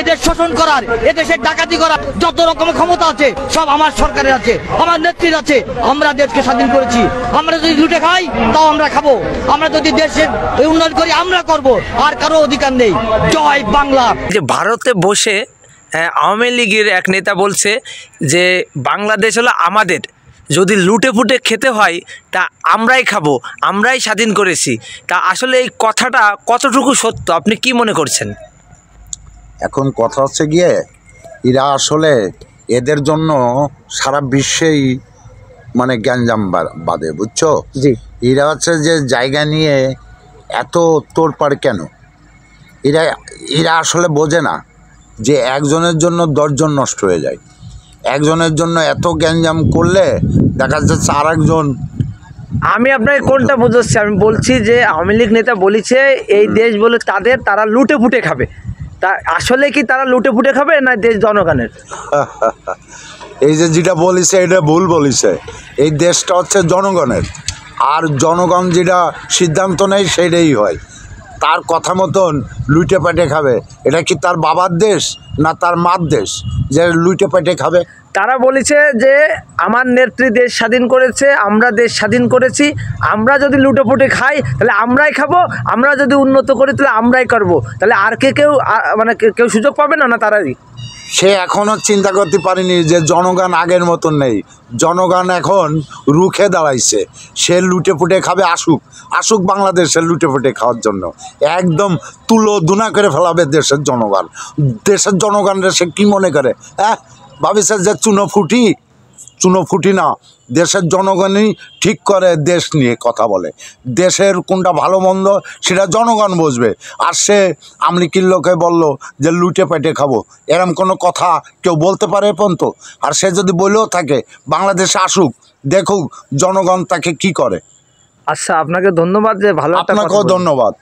এদের শোষণ করার, এদেশের ডাকাতি করার যত রকম ক্ষমতা আছে সব আমার সরকারের আছে, আমার নেত্রীর আছে। আমরা দেশকে স্বাধীন করেছি। আমরা যদি লুটে খাই তাও আমরা খাবো, আমরা যদি দেশের উন্নয়ন করি আমরা করব, আর কারো অধিকার নেই। জয় বাংলা। যে ভারতে বসে আওয়ামী লীগের এক নেতা বলছে যে বাংলাদেশ হলো আমাদের, যদি লুটে ফুটে খেতে হয় তা আমরাই খাবো, আমরাই স্বাধীন করেছি। তা আসলে এই কথাটা কতটুকু সত্য, আপনি কি মনে করছেন? এখন কথা হচ্ছে গিয়ে এরা আসলে এদের জন্য সারা বিশ্বেই মানে গ্যাঞ্জাম বাঁধে, বুঝছো? জি। এরা হচ্ছে যে জায়গা নিয়ে এত তোড়পাড় কেন, এরা এরা আসলে বোঝে না যে একজনের জন্য 10 জন নষ্ট হয়ে যায়। একজনের জন্য এত গ্যাঞ্জাম করলে দেখা যাচ্ছে আর একজন। আমি আপনাকে কোনটা বুঝাচ্ছি, আমি বলছি যে আওয়ামী লীগ নেতা বলেছে এই দেশ বলে তাদের, তারা লুটে ফুটে খাবে। তা আসলে কি তারা লুটে ফুটে খাবে না দেশ জনগণের? এই যে যেটা বলিছে এটা ভুল বলিছে। এই দেশটা হচ্ছে জনগণের, আর জনগণ যেটা সিদ্ধান্ত নেয় সেটাই হয়। তার কথা মতন লুটে পেটে খাবে, এটা কি তার বাবার দেশ না তার মার দেশ যে লুটে পেটে খাবে? তারা বলেছে যে আমার নেত্রী দেশ স্বাধীন করেছে, আমরা দেশ স্বাধীন করেছি, আমরা যদি লুটে ফুটে খাই তাহলে আমরাই খাবো, আমরা যদি উন্নত করি তাহলে আমরাই করবো। তাহলে আর কেউ মানে কেউ সুযোগ পাবে না, না তারাই? সে এখনও চিন্তা করতে পারেনি যে জনগণ আগের মতন নেই, জনগণ এখন রুখে দাঁড়াইছে। সে লুটে ফুটে খাবে, আসুক আসুক বাংলাদেশে লুটে ফুটে খাওয়ার জন্য। একদম তুলো দুনা করে ফেলাবে দেশের জনগণ। দেশের জনগণরা সে কী মনে করে? ভাবিছে যে চুনো ফুটি না, দেশের জনগণই ঠিক করে, দেশ নিয়ে কথা বলে। দেশের কোনটা ভালো মন্দ সেটা জনগণ বুঝবে। আর সে আমলিকির লোকে বলল যে লুটে পেটে খাবো, এরম কোনো কথা কেউ বলতে পারে পর্যন্ত? আর সে যদি বলেও থাকে বাংলাদেশে আসুক, দেখুক জনগণ তাকে কি করে। আচ্ছা, আপনাকে ধন্যবাদ যে ভালো। আপনাকেও ধন্যবাদ।